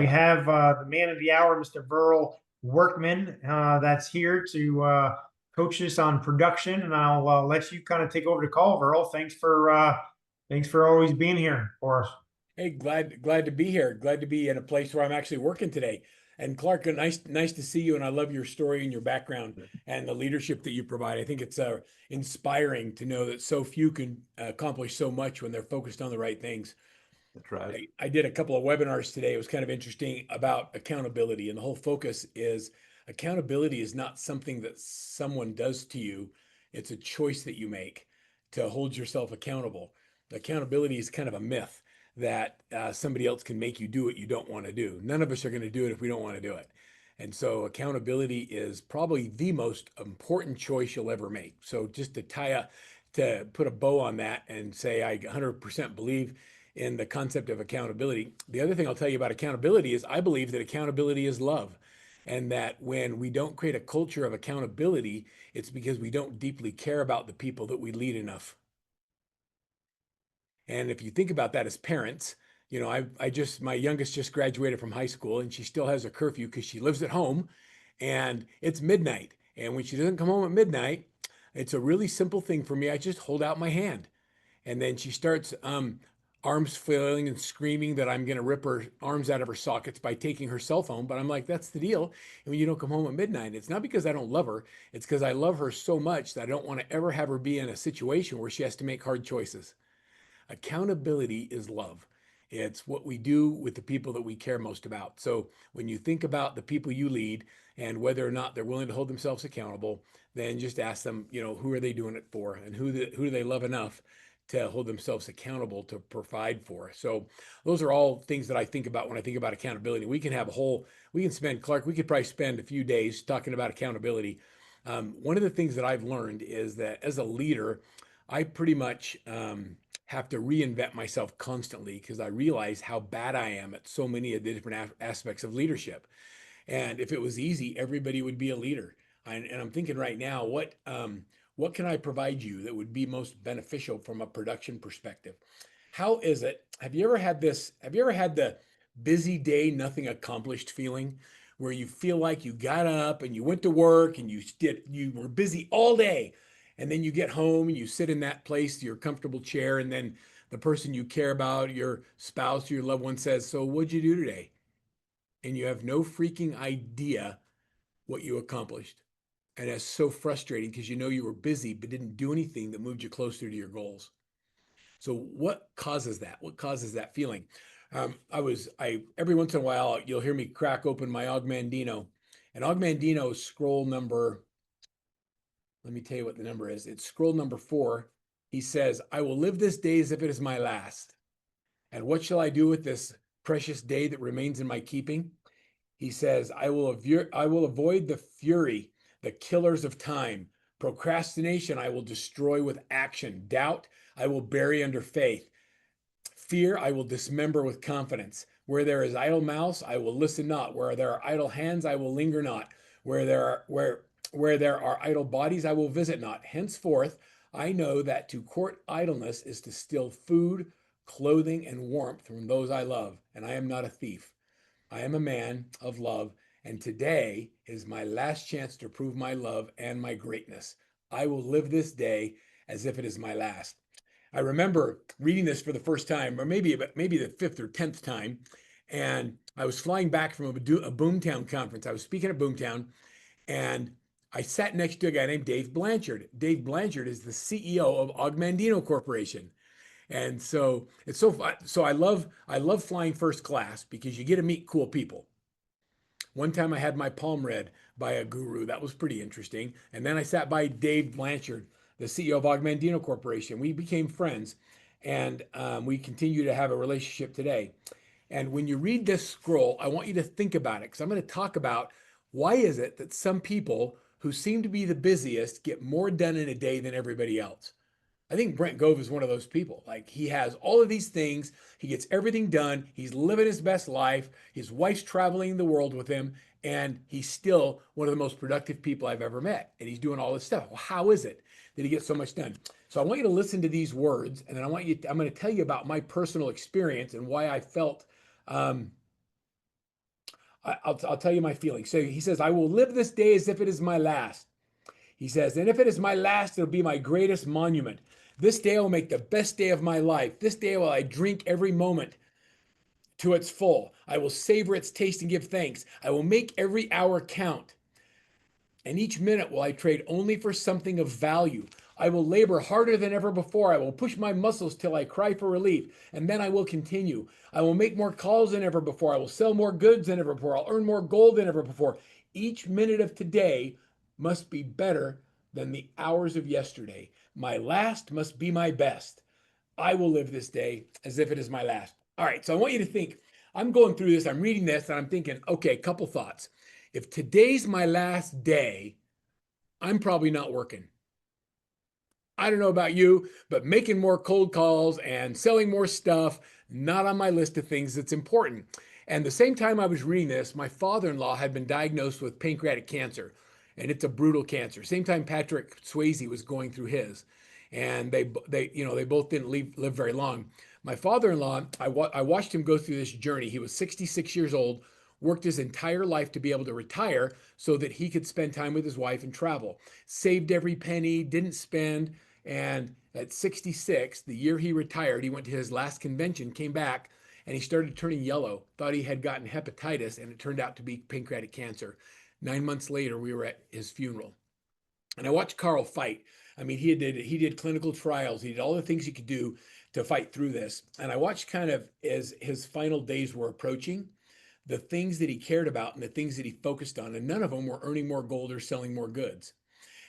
We have the man of the hour, Mr. Verl Workman, that's here to coach us on production, and I'll let you kind of take over the call, Verl. Thanks for always being here for us. Hey, glad to be here. Glad to be in a place where I'm actually working today. And Clark, nice to see you. And I love your story and your background and the leadership that you provide. I think it's inspiring to know that so few can accomplish so much when they're focused on the right things. That's right. I did a couple of webinars today. It was kind of interesting about accountability, and the whole focus is accountability is not something that someone does to you. It's a choice that you make to hold yourself accountable. Accountability is kind of a myth that somebody else can make you do what you don't want to do. None of us are going to do it if we don't want to do it. And so accountability is probably the most important choice you'll ever make. So just to put a bow on that and say I 100% believe in the concept of accountability. The other thing I'll tell you about accountability is I believe that accountability is love. And that when we don't create a culture of accountability, it's because we don't deeply care about the people that we lead enough. And if you think about that as parents, my youngest just graduated from high school and she still has a curfew because she lives at home and it's midnight. And when she doesn't come home at midnight, it's a really simple thing for me. I just hold out my hand. And then she starts arms flailing and screaming that I'm going to rip her arms out of her sockets by taking her cell phone. But I'm like, that's the deal. And when you don't come home at midnight, it's not because I don't love her. It's because I love her so much that I don't want to ever have her be in a situation where she has to make hard choices. Accountability is love. It's what we do with the people that we care most about. So when you think about the people you lead and whether or not they're willing to hold themselves accountable, then just ask them, who are they doing it for, and who do they love enough to hold themselves accountable to provide for. So those are all things that I think about when I think about accountability. We can spend, Clark, we could probably spend a few days talking about accountability. One of the things that I've learned is that as a leader, I pretty much have to reinvent myself constantly because I realize how bad I am at so many of the different aspects of leadership. And if it was easy, everybody would be a leader. And I'm thinking right now, what can I provide you that would be most beneficial from a production perspective? How is it? Have you ever had this? Have you ever had the busy day, nothing accomplished feeling where you feel like you got up and you went to work and you were busy all day, and then you get home and you sit in that place, your comfortable chair, and then the person you care about, your spouse or your loved one says, "So what'd you do today?" And you have no freaking idea what you accomplished. And that's so frustrating because you know you were busy but didn't do anything that moved you closer to your goals. So what causes that? What causes that feeling? I every once in a while you'll hear me crack open my Augmandino, and Augmandino scroll number. Let me tell you what the number is. It's scroll number 4. He says, "I will live this day as if it is my last. And what shall I do with this precious day that remains in my keeping?" He says, I will avoid the fury, the killers of time. Procrastination, I will destroy with action. Doubt, I will bury under faith. Fear, I will dismember with confidence. Where there is idle mouths, I will listen not. Where there are idle hands, I will linger not. Where there are idle bodies, I will visit not. Henceforth, I know that to court idleness is to steal food, clothing, and warmth from those I love, and I am not a thief. I am a man of love, and today is my last chance to prove my love and my greatness. I will live this day as if it is my last. I remember reading this for the first time, or maybe the 5th or 10th time, and I was flying back from a Boomtown conference. I was speaking at Boomtown, and I sat next to a guy named Dave Blanchard. Dave Blanchard is the CEO of Augmandino Corporation. And so it's so fun. So I love flying first class because you get to meet cool people. One time I had my palm read by a guru. That was pretty interesting. And then I sat by Dave Blanchard, the CEO of Augmandino Corporation. We became friends, and we continue to have a relationship today. And when you read this scroll, I want you to think about it because I'm going to talk about why is it that some people who seem to be the busiest get more done in a day than everybody else. I think Brent Gove is one of those people. Like, he has all of these things. He gets everything done. He's living his best life. His wife's traveling the world with him, and he's still one of the most productive people I've ever met. And he's doing all this stuff. Well, how is it that he gets so much done? So I want you to listen to these words, and then I'm going to tell you about my personal experience and why I felt I'll tell you my feelings. So he says, I will live this day as if it is my last. He says, and if it is my last, it'll be my greatest monument. This day will make the best day of my life. This day will I drink every moment to its full. I will savor its taste and give thanks. I will make every hour count. And each minute will I trade only for something of value. I will labor harder than ever before. I will push my muscles till I cry for relief, and then I will continue. I will make more calls than ever before. I will sell more goods than ever before. I'll earn more gold than ever before. Each minute of today must be better than the hours of yesterday. My last must be my best. I will live this day as if it is my last. All right, so I want you to think. I'm going through this, I'm reading this, and I'm thinking, okay, a couple thoughts. If today's my last day, I'm probably not working. I don't know about you, but making more cold calls and selling more stuff, not on my list of things that's important. And the same time I was reading this, my father-in-law had been diagnosed with pancreatic cancer, and it's a brutal cancer. Same time Patrick Swayze was going through his, and they both didn't live very long. My father-in-law, I watched him go through this journey. He was 66 years old, worked his entire life to be able to retire so that he could spend time with his wife and travel. Saved every penny, didn't spend, and at 66, the year he retired, he went to his last convention, came back, and he started turning yellow. Thought he had gotten hepatitis, and it turned out to be pancreatic cancer. 9 months later, we were at his funeral. And I watched Carl fight. I mean, he did clinical trials. He did all the things he could do to fight through this. And I watched kind of as his final days were approaching, the things that he cared about and the things that he focused on, and none of them were earning more gold or selling more goods.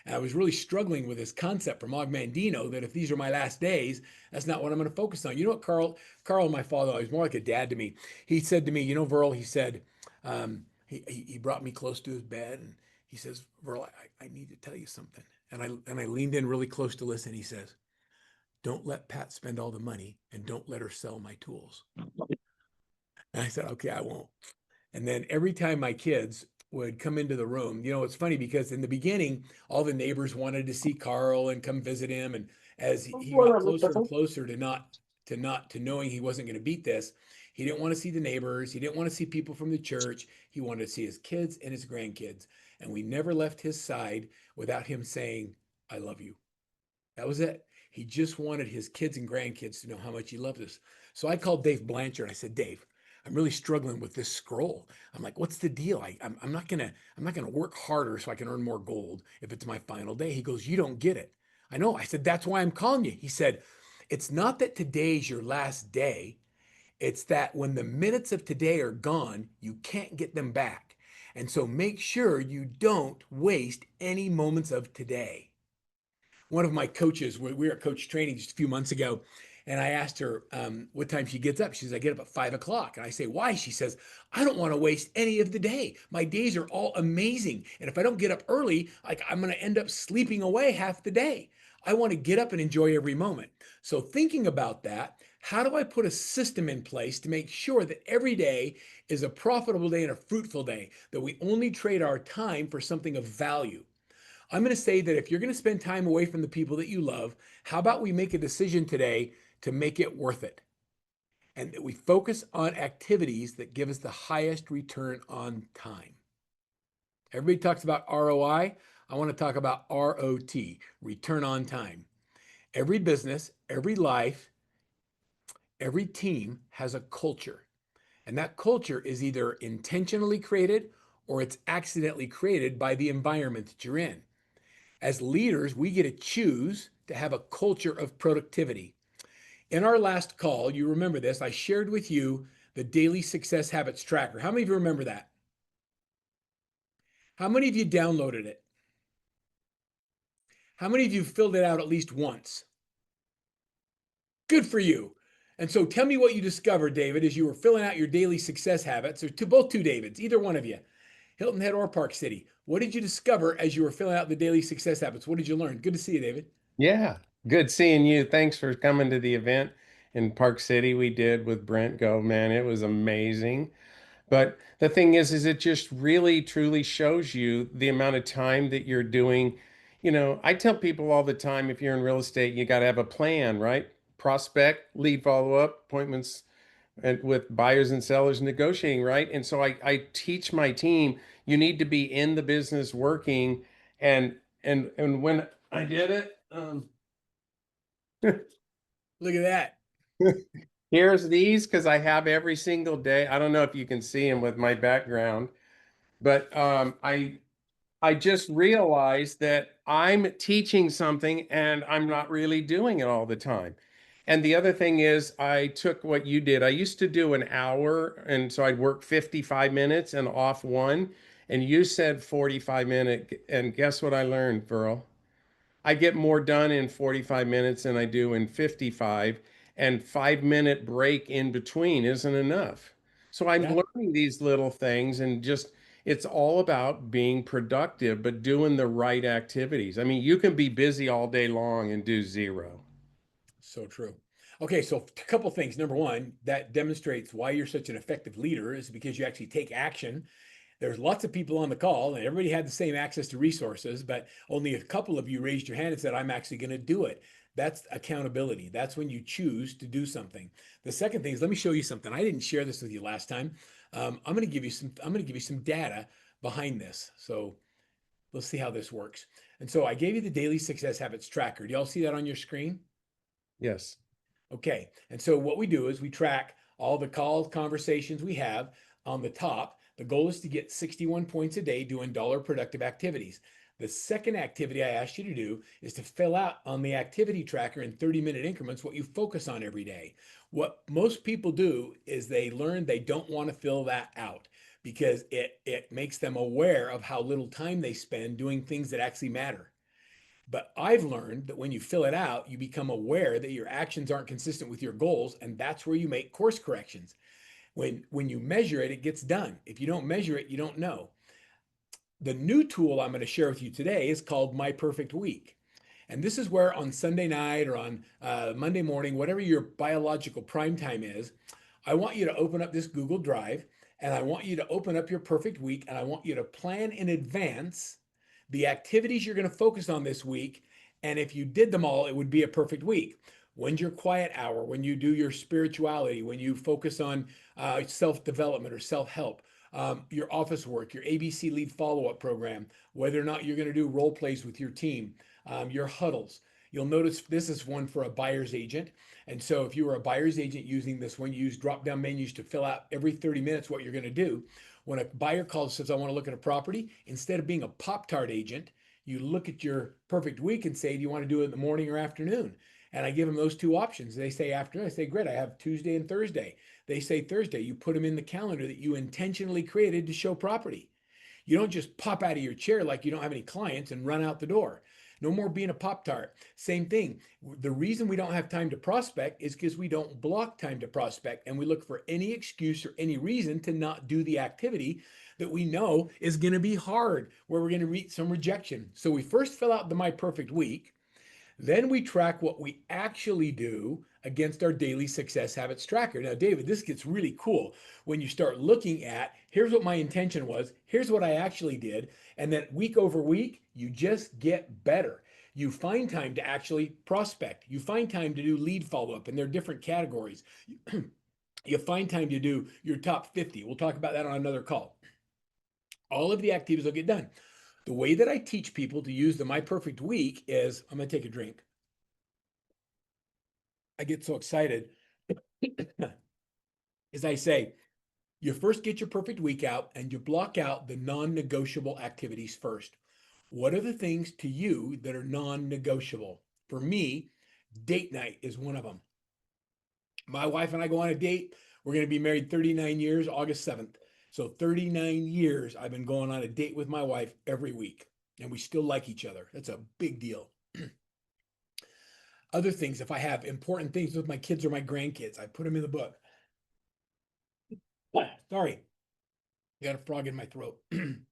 And I was really struggling with this concept from Og Mandino that if these are my last days, that's not what I'm going to focus on. You know what, Carl, my father, he was more like a dad to me. He said to me, you know, Verl, he said, he brought me close to his bed and he says, Verl, I need to tell you something. And I leaned in really close to listen. He says, don't let Pat spend all the money and don't let her sell my tools. And I said, okay, I won't. And then every time my kids would come into the room, it's funny because in the beginning, all the neighbors wanted to see Carl and come visit him. And as he got closer and closer to knowing he wasn't going to beat this, he didn't want to see the neighbors. He didn't want to see people from the church. He wanted to see his kids and his grandkids. And we never left his side without him saying, I love you. That was it. He just wanted his kids and grandkids to know how much he loved us. So I called Dave Blanchard. I said, Dave, I'm really struggling with this scroll. I'm like, what's the deal? I'm not gonna work harder so I can earn more gold if it's my final day. He goes, you don't get it. I know. I said, that's why I'm calling you. He said, it's not that today's your last day. It's that when the minutes of today are gone, you can't get them back. And so make sure you don't waste any moments of today. One of my coaches, we were at coach training just a few months ago, and I asked her what time she gets up. She says, I get up at 5 o'clock. And I say, why? She says, I don't want to waste any of the day. My days are all amazing. And if I don't get up early, I'm going to end up sleeping away half the day. I want to get up and enjoy every moment. So thinking about that, how do I put a system in place to make sure that every day is a profitable day and a fruitful day, that we only trade our time for something of value? I'm going to say that if you're going to spend time away from the people that you love, how about we make a decision today to make it worth it? And that we focus on activities that give us the highest return on time. Everybody talks about ROI. I want to talk about ROT, return on time. Every business, every life, every team has a culture. And that culture is either intentionally created or it's accidentally created by the environment that you're in. As leaders, we get to choose to have a culture of productivity. In our last call, you remember this, I shared with you the daily success habits tracker. How many of you remember that? How many of you downloaded it? How many of you filled it out at least once? Good for you. And so tell me what you discovered, David, as you were filling out your daily success habits, or both two Davids, either one of you, Hilton Head or Park City. What did you discover as you were filling out the daily success habits? What did you learn? Good to see you, David. Yeah, good seeing you. Thanks for coming to the event in Park City we did with Brent Gove, man. It was amazing. But the thing is it just really truly shows you the amount of time that you're doing. I tell people all the time, if you're in real estate, you got to have a plan, right? Prospect, lead follow-up, appointments, and with buyers and sellers negotiating, right? And so I teach my team, you need to be in the business working. And when I did it, Look at that. here's these because I have every single day. I don't know if you can see them with my background, but I just realized that I'm teaching something and I'm not really doing it all the time. And the other thing is, I took what you did. I used to do an hour, and so I'd work 55 minutes and off one. And you said 45 minutes. And guess what I learned, Verl? I get more done in 45 minutes than I do in 55, and 5 minute break in between isn't enough. So I'm Yeah. learning these little things and just it's all about being productive, but doing the right activities. I mean, you can be busy all day long and do zero. So true. Okay, so a couple things. Number one, that demonstrates why you're such an effective leader is because you actually take action. There's lots of people on the call, and everybody had the same access to resources, but only a couple of you raised your hand and said, I'm actually going to do it. That's accountability. That's when you choose to do something. The second thing is, let me show you something. I didn't share this with you last time. I'm going to give you some. I'm going to give you some data behind this. So let's see how this works. And so I gave you the daily success habits tracker. Do y'all see that on your screen? Yes. Okay. And so what we do is we track all the call conversations we have on the top. The goal is to get 61 points a day doing dollar productive activities. The second activity I asked you to do is to fill out on the activity tracker in 30-minute increments what you focus on every day. What most people do is they learn they don't want to fill that out because it makes them aware of how little time they spend doing things that actually matter. But I've learned that when you fill it out, you become aware that your actions aren't consistent with your goals, and that's where you make course corrections. When you measure it, it gets done. If you don't measure it, you don't know. The new tool I'm going to share with you today is called My Perfect Week. And this is where on Sunday night or on Monday morning, whatever your biological prime time is, I want you to open up this Google Drive and I want you to open up your perfect week and I want you to plan in advance the activities you're going to focus on this week. And if you did them all, it would be a perfect week. When's your quiet hour? When you do your spirituality, when you focus on self development or self help, your office work, your ABC lead follow up program, whether or not you're going to do role plays with your team, your huddles. You'll notice this is one for a buyer's agent. And so if you were a buyer's agent using this one, you use drop down menus to fill out every 30 minutes what you're going to do. When a buyer calls and says, I want to look at a property, instead of being a Pop Tart agent, you look at your perfect week and say, do you want to do it in the morning or afternoon? And I give them those two options. They say afternoon. I say, great, I have Tuesday and Thursday. They say Thursday. You put them in the calendar that you intentionally created to show property. You don't just pop out of your chair like you don't have any clients and run out the door. No more being a Pop Tart. Same thing. The reason we don't have time to prospect is because we don't block time to prospect and we look for any excuse or any reason to not do the activity that we know is going to be hard, where we're going to reach some rejection. So we first fill out the My Perfect Week. Then we track what we actually do against our daily success habits tracker. Now, David, this gets really cool when you start looking at here's what my intention was, here's what I actually did, and then week over week, you just get better. You find time to actually prospect. You find time to do lead follow up, and there are different categories. You find time to do your top 50. We'll talk about that on another call. All of the activities will get done. The way that I teach people to use the My Perfect Week is I'm going to take a drink. I get so excited as I say, you first get your perfect week out and you block out the non-negotiable activities first. What are the things to you that are non-negotiable? For me, date night is one of them. My wife and I go on a date. We're going to be married 39 years, August 7th. So 39 years I've been going on a date with my wife every week, and we still like each other. That's a big deal. Other things, if I have important things with my kids or my grandkids, I put them in the book. Sorry, I got a frog in my throat. And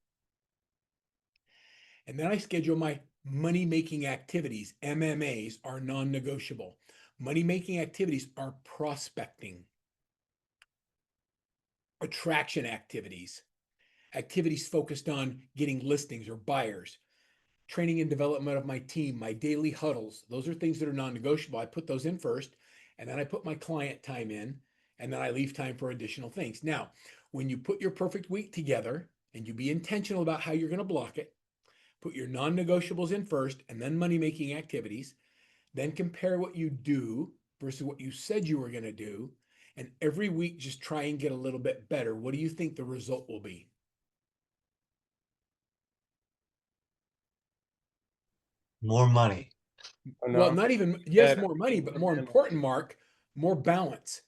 then I schedule my money making activities. MMAs are non negotiable. Money making activities are prospecting, attraction activities, activities focused on getting listings or buyers, training and development of my team, my daily huddles. Those are things that are non negotiable. I put those in first, and then I put my client time in. and then I leave time for additional things. Now, when you put your perfect week together and you be intentional about how you're going to block it, put your non-negotiables in first and then money-making activities, then compare what you do versus what you said you were going to do, and every week just try and get a little bit better. What do you think the result will be? More money. Oh, Well, no, not even, yes, better. more money, but more important, Mark, more balance.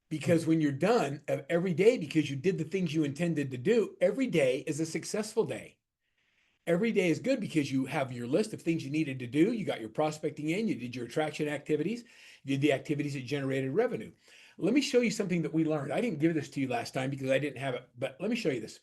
Because when you're done every day, because you did the things you intended to do, every day is a successful day. Every day is good because you have your list of things you needed to do. You got your prospecting in, you did your attraction activities, you did the activities that generated revenue. Let me show you something that we learned. I didn't give this to you last time because I didn't have it, but let me show you this.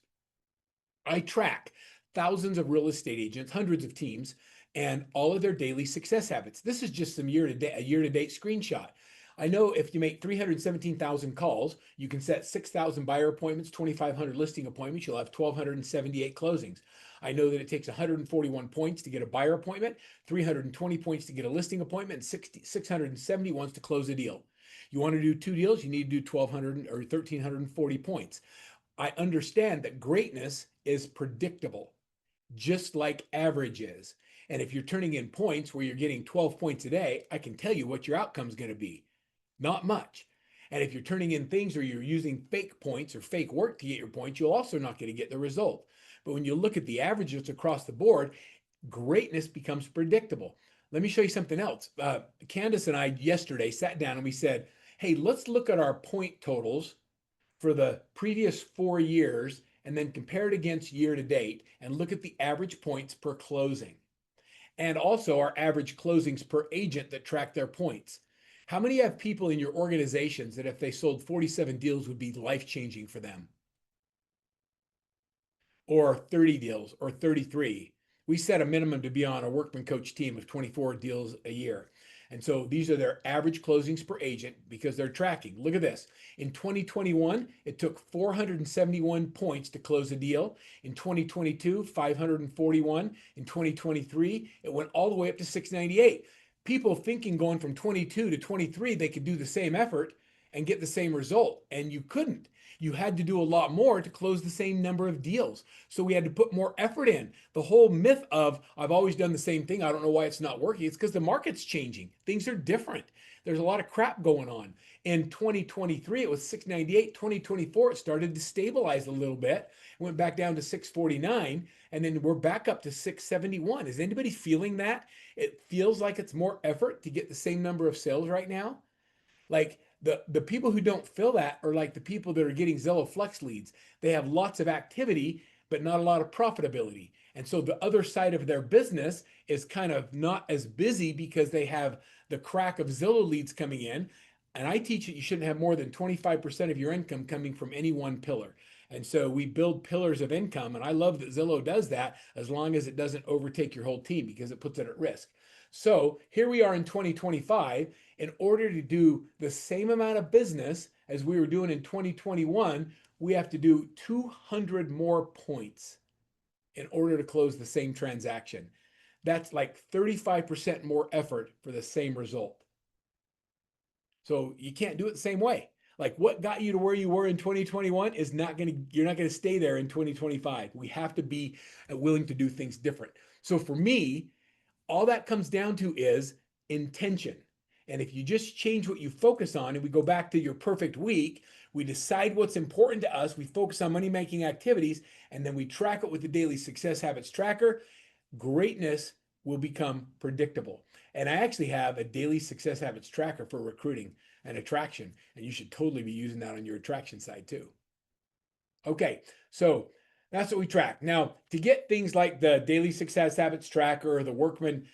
I track thousands of real estate agents, hundreds of teams, and all of their daily success habits. This is just some a year-to-date screenshot. I know if you make 317,000 calls, you can set 6,000 buyer appointments, 2,500 listing appointments, you'll have 1,278 closings. I know that it takes 141 points to get a buyer appointment, 320 points to get a listing appointment, and 670 ones to close a deal. You want to do 2 deals, you need to do 1,200 or 1,340 points. I understand that greatness is predictable, just like average is. And if you're turning in points where you're getting 12 points a day, I can tell you what your outcome is going to be. Not much. And if you're turning in things or you're using fake points or fake work to get your points, you're also not going to get the result. But when you look at the averages across the board, greatness becomes predictable. Let me show you something else. Candace and I yesterday sat down and we said, hey, let's look at our point totals for the previous 4 years and then compare it against year to date and look at the average points per closing and also our average closings per agent that track their points. How many have people in your organizations that if they sold 47 deals would be life-changing for them? Or 30 deals or 33? We set a minimum to be on a Workman coach team of 24 deals a year. And so these are their average closings per agent because they're tracking. Look at this. In 2021, it took 471 points to close a deal. In 2022, 541. In 2023, it went all the way up to 698. People thinking going from 22 to 23, they could do the same effort and get the same result. And you couldn't. You had to do a lot more to close the same number of deals. So we had to put more effort in. The whole myth of I've always done the same thing, I don't know why it's not working, it's because the market's changing. Things are different. There's a lot of crap going on. In 2023, it was 698. 2024, it started to stabilize a little bit. It went back down to 649, and then we're back up to 671. Is anybody feeling that? It feels like it's more effort to get the same number of sales right now. Like the people who don't feel that are like the people that are getting Zillow Flex leads. They have lots of activity, but not a lot of profitability. And so the other side of their business is kind of not as busy because they have the crack of Zillow leads coming in. And I teach that you shouldn't have more than 25% of your income coming from any one pillar. And so we build pillars of income. And I love that Zillow does that as long as it doesn't overtake your whole team because it puts it at risk. So here we are in 2025. In order to do the same amount of business as we were doing in 2021, we have to do 200 more points in order to close the same transaction. That's like 35% more effort for the same result. So you can't do it the same way. Like what got you to where you were in 2021 is you're not going to stay there in 2025. We have to be willing to do things different. So for me, all that comes down to is intention. And if you just change what you focus on, and we go back to your perfect week, we decide what's important to us, we focus on money-making activities, and then we track it with the daily success habits tracker, greatness will become predictable. And I actually have a daily success habits tracker for recruiting and attraction, and you should totally be using that on your attraction side too. Okay, so that's what we track. Now, to get things like the daily success habits tracker or the Workman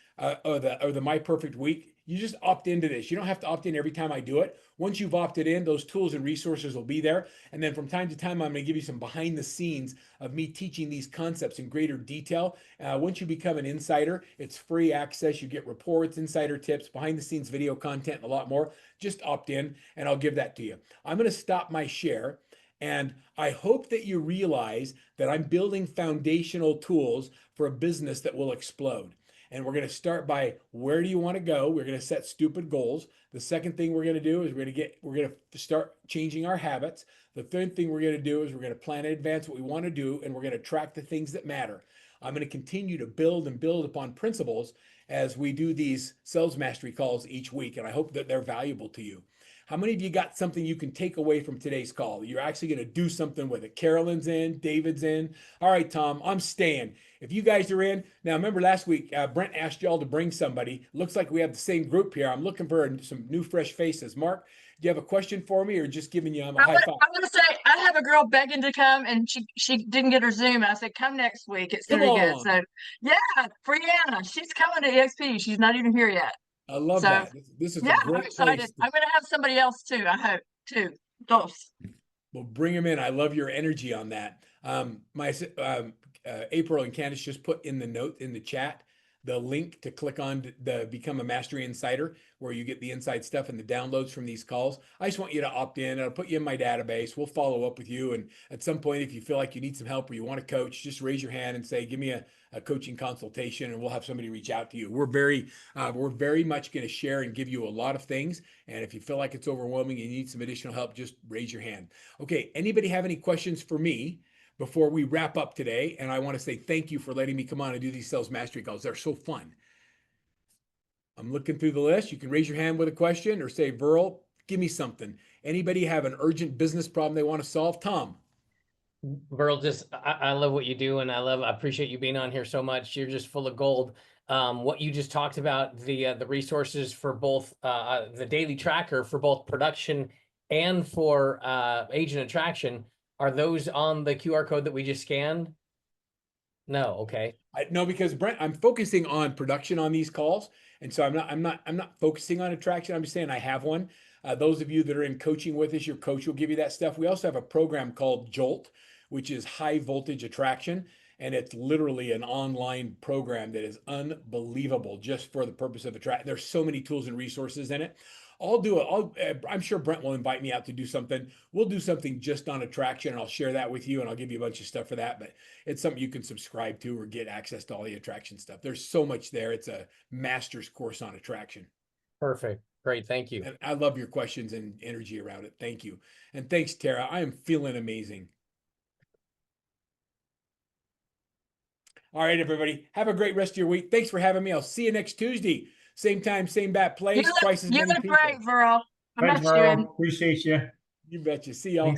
or the My Perfect Week, you just opt into this. You don't have to opt in every time I do it. Once you've opted in, those tools and resources will be there. And then from time to time, I'm going to give you some behind the scenes of me teaching these concepts in greater detail. Once you become an insider, it's free access. You get reports, insider tips, behind the scenes video content, and a lot more. Just opt in and I'll give that to you. I'm going to stop my share. And I hope that you realize that I'm building foundational tools for a business that will explode. And we're going to start by where do you want to go? We're going to set stupid goals. The second thing we're going to do is we're going to start changing our habits. The third thing we're going to do is we're going to plan in advance what we want to do, and we're going to track the things that matter. I'm going to continue to build and build upon principles as we do these sales mastery calls each week, and I hope that they're valuable to you. How many of you got something you can take away from today's call? You're actually going to do something with it. Carolyn's in, David's in. All right, Tom, I'm staying. If you guys are in, now remember last week, Brent asked y'all to bring somebody. Looks like we have the same group here. I'm looking for some new, fresh faces. Mark, do you have a question for me or just giving you a high five? I want to say I have a girl begging to come, and she didn't get her Zoom. I said, "Come next week. It's Come gonna be good." on. So yeah, Brianna, she's coming to EXP. She's not even here yet. I love So, that. This is Yeah, a I'm great excited. place. I'm gonna have somebody else too. I hope too. Dos. Well, bring them in. I love your energy on that. April and Candace just put in the note in the chat the link to click on the Become a Mastery Insider, where you get the inside stuff and the downloads from these calls. I just want you to opt in. I'll put you in my database. We'll follow up with you. And at some point, if you feel like you need some help or you want to coach, just raise your hand and say, give me a coaching consultation, and we'll have somebody reach out to you. We're very much going to share and give you a lot of things. And if you feel like it's overwhelming and you need some additional help, just raise your hand. Okay. Anybody have any questions for me before we wrap up today? And I want to say thank you for letting me come on and do these sales mastery calls. They're so fun. I'm looking through the list. You can raise your hand with a question or say, Verl, give me something. Anybody have an urgent business problem they want to solve? Tom. Verl, I love what you do, and I appreciate you being on here so much. You're just full of gold. What you just talked about, the resources for both the daily tracker for both production and for agent attraction, are those on the QR code that we just scanned? No, okay. No, because Brent, I'm focusing on production on these calls, and so I'm not focusing on attraction. I'm just saying I have one. Those of you that are in coaching with us, your coach will give you that stuff. We also have a program called Jolt, which is high voltage attraction, and it's literally an online program that is unbelievable just for the purpose of attract. There's so many tools and resources in it. I'm sure Brent will invite me out to do something. We'll do something just on attraction, and I'll share that with you, and I'll give you a bunch of stuff for that. But it's something you can subscribe to or get access to all the attraction stuff. There's so much there. It's a master's course on attraction. Perfect. Great. Thank you. And I love your questions and energy around it. Thank you. And thanks, Tara. I am feeling amazing. All right, everybody. Have a great rest of your week. Thanks for having me. I'll see you next Tuesday. Same time, same bat place, twice as You many look people. great, Verl. Thanks, Verl. Appreciate you. You betcha. See y'all. Thanks.